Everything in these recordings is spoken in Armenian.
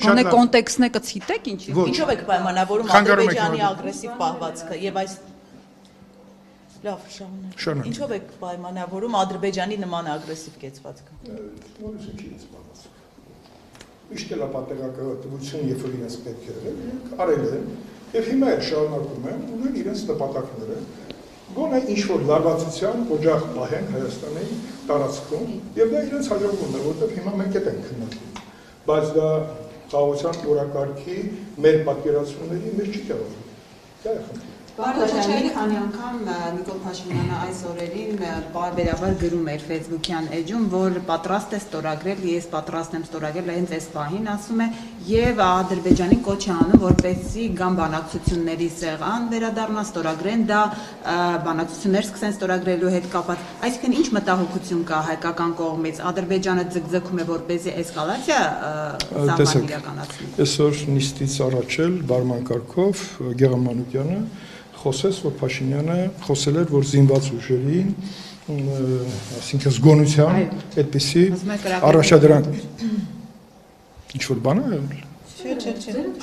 Գոնե կոնտեքստն է կցիտեք ինչի։ Ինչով եք պայմանավորում Ադրբեջանի ագրեսիվ պահվածքը եւ այս լավ շարունակ։ Ինչով եք պայմանավորում Ադրբեջանի նման ագրեսիվ կեցվածքը։ Միշտ էլ ապատեղակատվություն երբ որ իրենց պետք է եղել, արել են եւ հիմա էլ շարունակում են, ունեն իրենց նպատակները, գոնե ինչ-որ լարվածության օջախ պահեն Հայաստանի տարածքում եւ դա իրենց հաջողվում է, որովհետեւ հիմա մենք այդ ենք քննարկում, բայց դա խաղաղության օրակարգի մեր պատկերացումների մեջ չի տեղավորվում։ Դա է խնդիրը։ Բարոյանի քանի անգամ Նիկոլ Փաշինյանը այս օրերին բարբերաբար գրում էր Facebook-յան էջում, որ պատրաստ է ստորագրել, ես պատրաստ եմ ստորագրել հենց այս պահին, ասում է, եւ Ադրբեջանին կոչ է անում, որպեսզի գան բանակցությունների սեղան վերադառնա, ստորագրեն դա, բանակցություններ սկսեն ստորագրելու հետ կապված։ Այսինքն ինչ մտահոգություն կա հայկական կողմից, Ադրբեջանը ձգձգում է, որպեսզի էսկալացիա սահման իրականացնի։ Այսօր նիստից առաջ էլ բարման կարգով Գեղամանուկյանը խոսեց, որ Փաշինյանը խոսել էր, որ զինված ուժերին, այսինքն զգոնության այդպիսի առաջադրանք ինչ-որ բան է։ Չէ,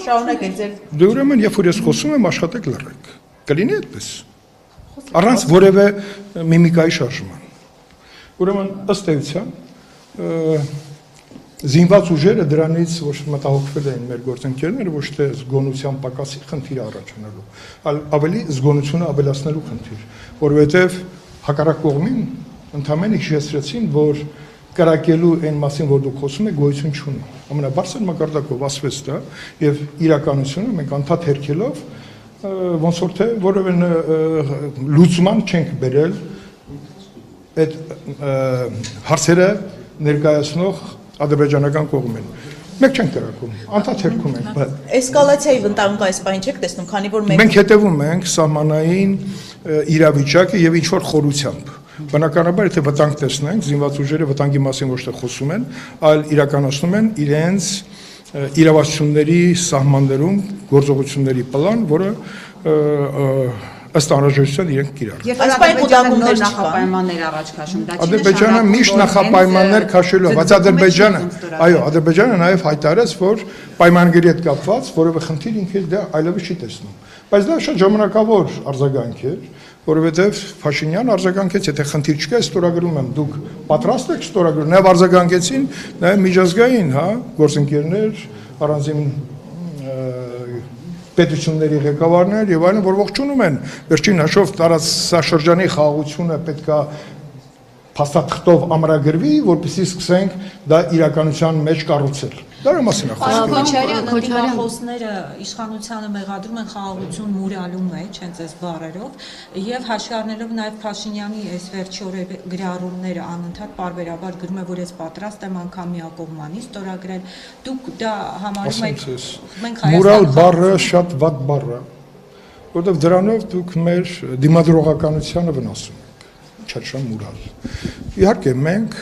շարունակեք ձեր։ Դե ուրեմն, երբ որ ես խոսում եմ, աշխատեք լռեք։ Կլինի այդպես։ Առանց որևէ միմիկայի շարժման։ Ուրեմն, ըստ էության, զինված ուժերը դրանից ոչ մտահոգվել են մեր գործընկերները, ոչ թե զգոնության պակասի խնդիր առաջանալու, այլ ավելի զգոնությունը ավելացնելու խնդիր, որովհետև հակառակ կողմին ընդհանրապես հիշեցրեցին, որ կրակելու այն մասին, որ դուք խոսում եք, գոյություն չունի։ Ամենաբարձր մակարդակով ասվեց դա, եւ իրականությունը մենք անդադ հերքելով ոնց որ թե որևէ լուծման չենք բերել այդ հարցերը ներկայացնող ադրբեջանական կողմին։ Մենք չենք կրակում, անդադ հերքում ենք։ Էսկալացիայի վտանգը այս պահին չեք տեսնում, քանի որ մենք հետևում ենք սահմանային իրավիճակը եւ ինչ որ խորությամբ։ Բնականաբար եթե վտանգ տեսնենք, զինված ուժերը վտանգի մասին ոչ թե խոսում են, այլ իրականացնում են իրենց իրավասությունների սահմաններում գործողությունների պլան, որը ըստ անհրաժեշտության իրենք կիրառում։ Երբ Ադրբեջանը նոր նախապայմաններ առաջ քաշում, դա չի Ադրբեջանը միշտ նախապայմաններ քաշելու, բայց Ադրբեջանը, այո, Ադրբեջանը նաև հայտարարեց, որ պայմանագրի հետ կապված որևէ խնդիր ինքը դա այլևս չի տեսնում։ Բայց դա շատ ժամանակավոր արձագանք էր, որովհետև Փաշինյանը արձագանքեց, եթե խնդիր չկա, ստորագրում եմ, դուք պատրաստ եք ստորագրել, նաև արձագանքեցին, նաև միջազգային, հա, գործընկերներ, առանձին պետությունների ղեկավարներ եւ այլն, որ ողջունում են վերջին հաշվով տարածաշրջանի խաղաղությունը պետքա փաստաթղթով ամրագրվի, որպեսզի սկսենք դա իրականության մեջ կառուցել։ Դրա մասին է խոսքը։ Դիմախոսները իշխանությանը մեղադրում են խաղաղություն մուրալու մեջ, հենց այս բառերով, եւ հաշվի առնելով նաեւ Փաշինյանի այս վերջի օրերի գրառումները անընդհատ պարբերաբար գրում է, որ ես պատրաստ եմ անգամ միակողմանի ստորագրել։ Դուք դա համարում եք մենք մուրալ բառը շատ վատ բառ է, որովհետեւ դրանով դուք մեր դիմադրողականությանը վնասում եք։ Չարշան մուրալ։ Իհարկե մենք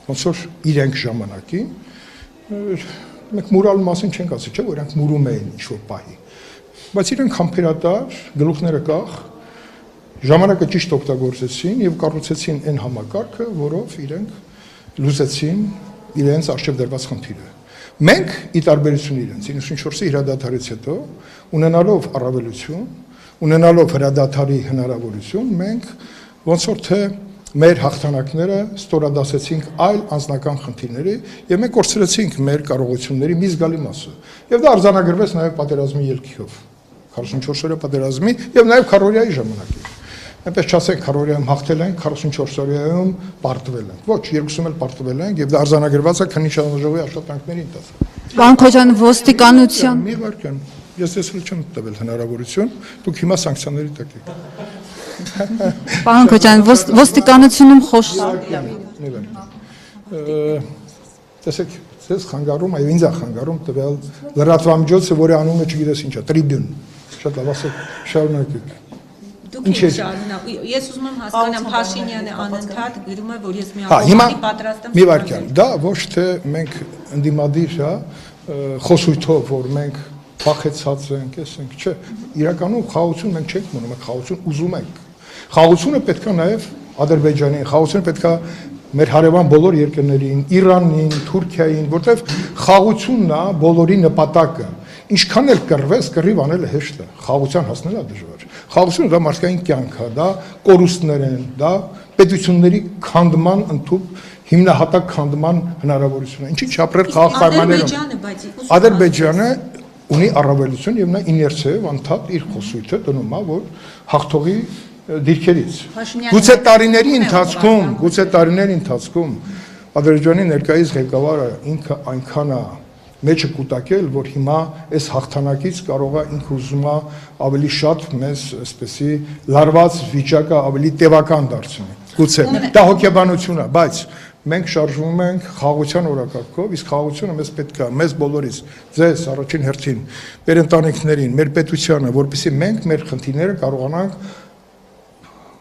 ոնց որ իրենք ժամանակին մենք մուրալի մասին չենք ասի, չէ՞ որ իրենք մուրում էին ինչ-որ պահի, բայց իրենք համբերատար, գլուխները կախ, ժամանակը ճիշտ օգտագործեցին եւ կառուցեցին այն համակարգը, որով իրենք լուծեցին իրենց արժեվ դրված խնդիրը։ Մենք ի տարբերություն իրենց 94-ի հրադադարից հետո ունենալով առավելություն, ունենալով հրադադարի հնարավորություն, մենք ոնց որ թե մեր հաղթանակները ստորադասեցինք այլ անձնական խնդիրների եւ մենք կորցրեցինք մեր կարողությունների մի զգալի մասը։ Եվ դա արձանագրվեց նաեւ պատերազմի ելքիով, 44 օրյա պատերազմի եւ նաեւ քարորիայի ժամանակին։ Այնպես չասենք քարորիայում հաղթել ենք, 44 օրյայում պարտվել ենք։ Ոչ, երկուսում էլ պարտվել ենք եւ դա արձանագրված է քննիչաժողովի աշխատանքների ընթացքում։ Պարոն Քոչարյան, ոստիկանության մի վարքան, ես դեսել չեմ տվել հնարավորություն, դուք հիմա սանկցիաների տակ եք։ Պարոն Քոչարյան, ոստիկանությունում տեսեք, ձեզ խանգարում է, ինձ է խանգարում տվել լրատվամիջոցը, որի անունը չգիտես ինչ է, Tribune։ Շատ լավ, ասեք, շարունակեք։ Դուք ինչ շարունակ։ Ես ուզում եմ հասկանամ Փաշինյանը անընդհատ գրում է, որ ես միակողմանի պատրաստ եմ։ Մի վարքան, դա ոչ թե մենք ընդդիմադիր, հա, խոսույթով, որ մենք փախեցած ենք, ասենք, չէ, իրականում խաղաղություն մենք չենք մնում, մենք խաղաղություն ուզում ենք։ Խաղաղությունը պետք է նաև Ադրբեջանի, խաղաղությունը պետք է մեր հարևան բոլոր երկրներին, Իրանին, Թուրքիային, որտեղ խաղությունն է բոլորի նպատակը։ Ինչքան էլ կռվես, կռիվ անելը հեշտ է, խաղության հասնելը դժվար։ Խաղությունը դա մարդկային կյանք է, դա կորուստներ են, դա պետությունների քանդման ընդհանուր հիմնահատակ քանդման հնարավորություն է։ Ինչի՞ չապրել խաղ պայմաններում։ Ադրբեջանը ունի առավելություն եւ նա իներցիայով անդադ իր խոսույթը դնում է, որ հաղթողի դիրքերից։ Գուցե տարիների ընթացքում Ադրբեջանի ներկայիս ղեկավարը ինքը այնքան է մեջը կուտակել, որ հիմա այս հաղթանակից կարող է ինքը ուզում է ավելի շատ մեզ այսպեսի լարված վիճակը ավելի տևական դարձնել։ Գուցե դա հոգեբանություն է, բայց մենք շարժվում ենք խաղաղության օրակարգով, իսկ խաղաղությունը մեզ պետք է, մեզ բոլորիս, ձեզ առաջին հերթին, մեր ընտանիքներին, մեր պետությանը, որպեսզի մենք մեր խնդիրները կարողանանք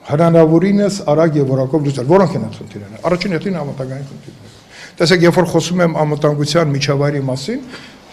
հնարավորինս արագ եւ որակով լուծել։ Որոնք են այդ խնդիրները։ Առաջին հերթին անվտանգային խնդիրները։ Տեսեք, երբ որ խոսում եմ անվտանգության միջավայրի մասին,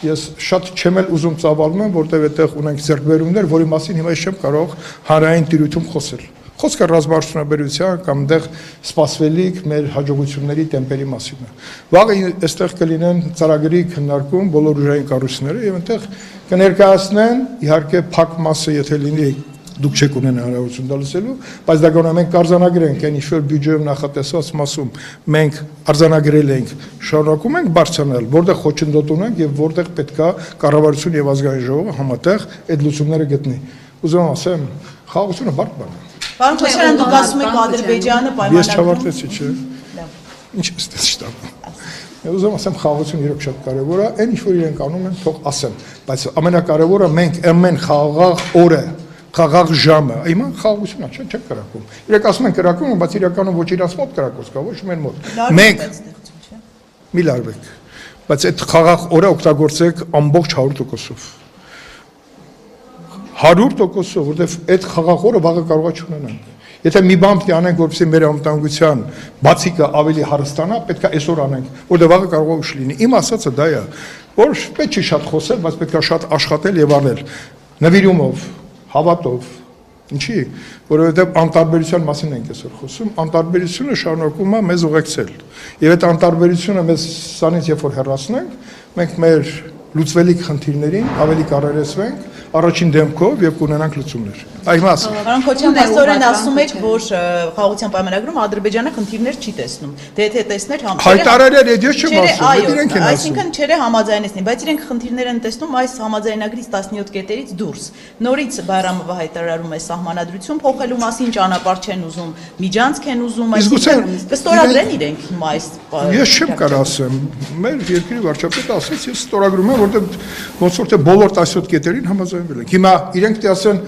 ես շատ չեմ էլ ուզում ծավալում, որտեղ այդտեղ ունենք ձեռքբերումներ, որի մասին հիմա ես չեմ կարող հանրային տիրույթում խոսել։ Խոսքը ռազմարդյունաբերության կամ այնտեղ սպասվելիք մեր հաջողությունների տեմպերի մասին է։ Վաղը այստեղ կլինեն ծրագրի քննարկում բոլոր ուժային կառույցները եւ այնտեղ կներկայացնեն իհարկե փակ մասը, եթե լինի դուք չեք ունեն հնարավորություն դա լսելու, բայց դա գոնե մենք արձանագրենք այն ինչ-որ բյուջեով նախատեսված մասում մենք արձանագրել ենք, շարունակում ենք բարձրանալ, որտեղ խոչընդոտ ունենք եւ որտեղ պետքա կառավարություն եւ ազգային ժողովը համատեղ այդ լուծումները գտնի։ Ուզում եմ ասեմ, խաղաղությունը բարդ բան է։ Պարոն Քոչարյան, դուք ասում եք Ադրբեջանը պայմանագրում։ Ես չավարտեցի, չէ։ Ինչ է ստես շտապը։ Ուզում ասեմ, խաղաղությունը իրոք շատ կարևոր է, այն ինչ որ իրենք անում են, թող ասեն, բայց ամենակարևորը մենք ամեն խաղաղ օրը խաղաղ ժամը, հիմա խաղաղությունն է, չեք կրակում։ Իրենք ասում են կրակում, բայց իրականում ոչ իրանց մոտ կրակոց կա, ոչ մեր մոտ։ Մենք մի լարվեք, բայց այդ խաղաղ օրը օգտագործեք ամբողջ 100%-ով։ 100%-ով, որովհետև այդ խաղաղ օրը վաղը կարող է չունենանք։ Եթե մի բան պետք է անենք, որպեսզի մեր անվտանգության բացիկը ավելի հարստանա, պետք է այսօր անենք, որտեղ վաղը կարող է ուշ լինի։ Իմ ասածը դա է, որ պետք չի շատ խոսել, բայց պետք է շատ աշխատել եւ անել։ Նվիրումով, հավատով, ինչի, որովհետև անտարբերության մասին ենք այսօր խոսում, անտարբերությունը շարունակում է մեզ ուղեկցել։ Եվ այդ անտարբերությունը մեզ սանից երբ որ հեռացնենք, մենք մեր լուծվելիք խնդիրներին ավելի կարողացնենք առաջին դեմքով եւ կունենանք լուծումներ։ Այմաս։ Պարոն Քոչարյան, այսօրեն ասում եք, որ խաղաղության պայմանագրում Ադրբեջանը խնդիրներ չի տեսնում։ Դե եթե տեսներ հայտարարել է, ես չեմ ասում, իրենք են ասում։ Այսինքն չերը համաձայնեցնի, բայց իրենք խնդիրներ են տեսնում այս համաձայնագրից 17 կետերից դուրս։ Նորից Բայրամովը հայտարարում է սահմանադրություն փոխելու մասին, ճանապարհ չեն ուզում, միջանցք են ուզում, այսինքն կստորագրեն իրենք հիմա այս։ Ես չեմ կարող ասեմ, մեր երկրի վարչապետը ասաց, ես ստորագրում եմ, որտեղ ոնց որ թե բոլոր 17 կետերին համաձայնվել ենք։ Հիմա իրենք թե ասեն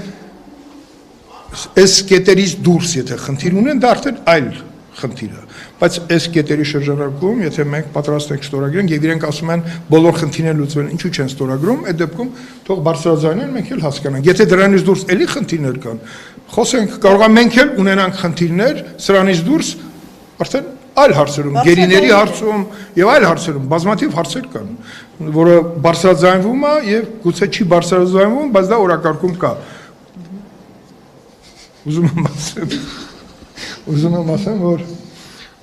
այս կետերից դուրս եթե խնդիր ունեն, դա արդեն այլ խնդիր է, բայց այս կետերի շրջանակում, եթե մենք պատրաստ ենք ստորագրենք եւ իրենք ասում են բոլոր խնդիրները լուծվել, ինչու չեն ստորագրում, այդ դեպքում թող բարձրաձայնեն, մենք էլ հասկանանք։ Եթե դրանից դուրս էլի խնդիրներ կան, խոսենք, կարող է մենք էլ ունենանք խնդիրներ, սրանից դուրս արդեն այլ հարցերում, գերիների հարցում եւ այլ հարցերում բազմաթիվ հարցեր կան, որը բարձրաձայնվում է եւ գուցե չի բարձրաձայնվում, բայց դա օրակարգում կա։ Ուզում եմ ասեմ, որ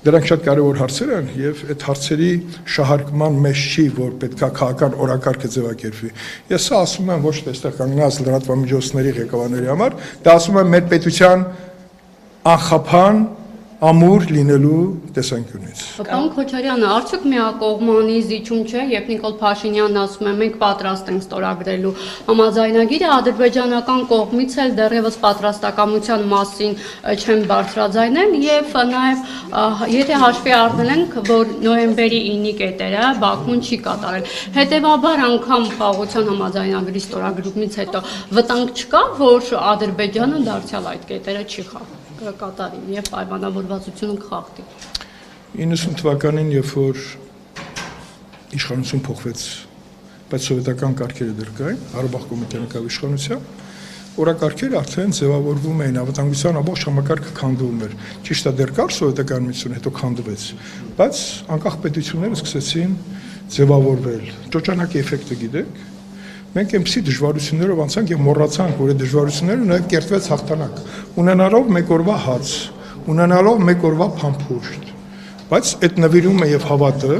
դրանք շատ կարևոր հարցեր են եւ այդ հարցերի շահարկման մեջ չի, որ պետքա քաղաքական օրակարգը ձևակերպվի։ Ես սա ասում եմ ոչ թե այստեղ կանգնած լրատվամիջոցների ղեկավարների համար, դա ասում եմ մեր պետության անխափան ամուր լինելու տեսանկյունից։ Պարոն Քոչարյանը, արդյոք միակողմանի զիջում չէ, երբ Նիկոլ Փաշինյանն ասում է մենք պատրաստ ենք ստորագրելու համաձայնագիրը, ադրբեջանական կողմից էլ դեռևս պատրաստակամության մասին չեն բարձրաձայնել եւ նաեւ եթե հաշվի առնենք, որ նոյեմբերի 9-ի կետերը Բաքուն չի կատարել, հետեւաբար անգամ խաղաղության համաձայնագրի ստորագրումից հետո վտանգ չկա, որ Ադրբեջանը դարձյալ այդ կետերը չի կատարի եւ պայմանավորվածությունը կխախտի։ 90 թվականին, երբ որ իշխանություն փոխվեց, բայց սովետական կարգերը դեռ կային, Ղարաբաղ կոմիտեն եկավ իշխանության, օրակարգերը արդեն ձևավորվում էին, անվտանգության ամբողջ համակարգը քանդվում էր։ Ճիշտ է, դեռ կար սովետական միություն, հետո քանդվեց, բայց անկախ պետությունները սկսեցին ձևավորվել։ Ճոճանակի էֆեկտը գիտեք։ Մենք այնպիսի դժվարություններով անցանք եւ մոռացանք, որ այդ դժվարությունները նաեւ կերտվեց հաղթանակ, ունենալով մեկ օրվա հաց, ունենալով մեկ օրվա փամփուշտ, բայց այդ նվիրումը եւ հավատը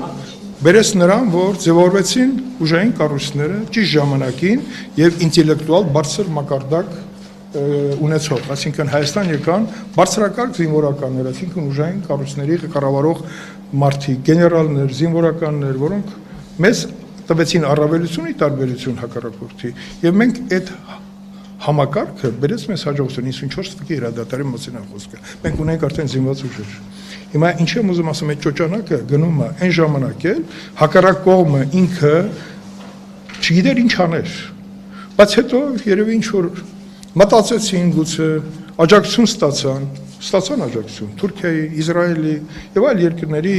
բերեց նրան, որ ձևավորվեցին ուժային կառույցները ճիշտ ժամանակին եւ ինտելեկտուալ բարձր մակարդակ ունեցող, այսինքն Հայաստան եկան բարձրակարգ զինվորականներ, այսինքն ուժային կառույցների կառավարող մարդիկ, գեներալներ, զինվորականներ, որոնք մեզ տվեցին առավելություն ի տարբերություն հակառակորդի եւ մենք այդ համակարգը բերեց մեզ հաջողություն 54 թվականի հրադադարի մասին խոսքը։ Մենք ունենք արդեն զինված ուժեր։ Հիմա ինչ եմ ուզում ասեմ, այդ ճոճանակը գնում է այն ժամանակ էլ հակառակ կողմը ինքը չգիտեր ինչ աներ։ Բայց հետո երևի ինչ որ մտածեցին, գուցե աջակցություն ստացան աջակցություն Թուրքիայի, Իսրայելի եւ այլ երկրների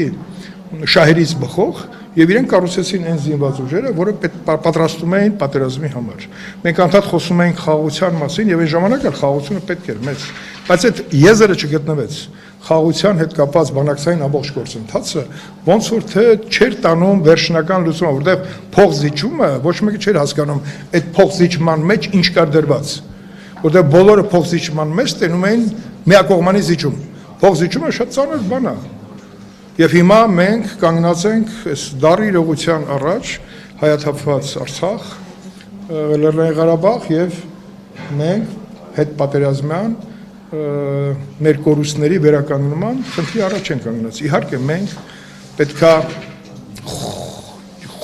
շահերից բխող եւ իրենք կառուցեցին այն զինված ուժերը, որը պատրաստում էին պատերազմի համար։ Մենք անդադ խոսում ենք խաղաղության մասին եւ այն ժամանակ էլ խաղաղությունը պետք էր մեծ, բայց այդ եզրը չգտնվեց։ Խաղաղության հետ կապված բանակցային ամբողջ գործընթացը ոնց որ թե չէր տանում վերջնական լուծումը, որտեղ փող զիջումը ոչ մեկը չէր հասկանում այդ փող զիջման մեջ ինչ կար դրված, որտեղ բոլորը փող զիջման մեջ տենում էին միակողմանի զիջում։ Փող զիջումը շատ ծանր բան է։ Եվ հիմա մենք կանգնած ենք այս դարի իրողության առաջ հայաթափված Արցախ, Լեռնային Ղարաբաղ եւ մենք հետ պատերազմյան մեր կորուստների վերականգնման խնդրի առաջ են կանգնած։ Իհարկե մենք պետքա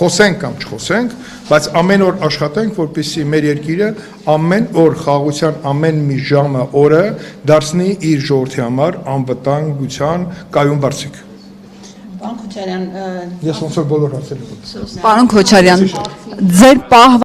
խոսենք կամ չխոսենք, բայց ամեն օր աշխատենք, որպեսզի մեր երկիրը ամեն օր խաղաղության ամեն մի ժամը օրը դարձնի իր ժողովրդի համար անվտանգության կայուն բարձիկ։ Պարոն Քոչարյան, Ես ոնց որ բոլոր հարցերը։ Պարոն Քոչարյան, ձեր պահ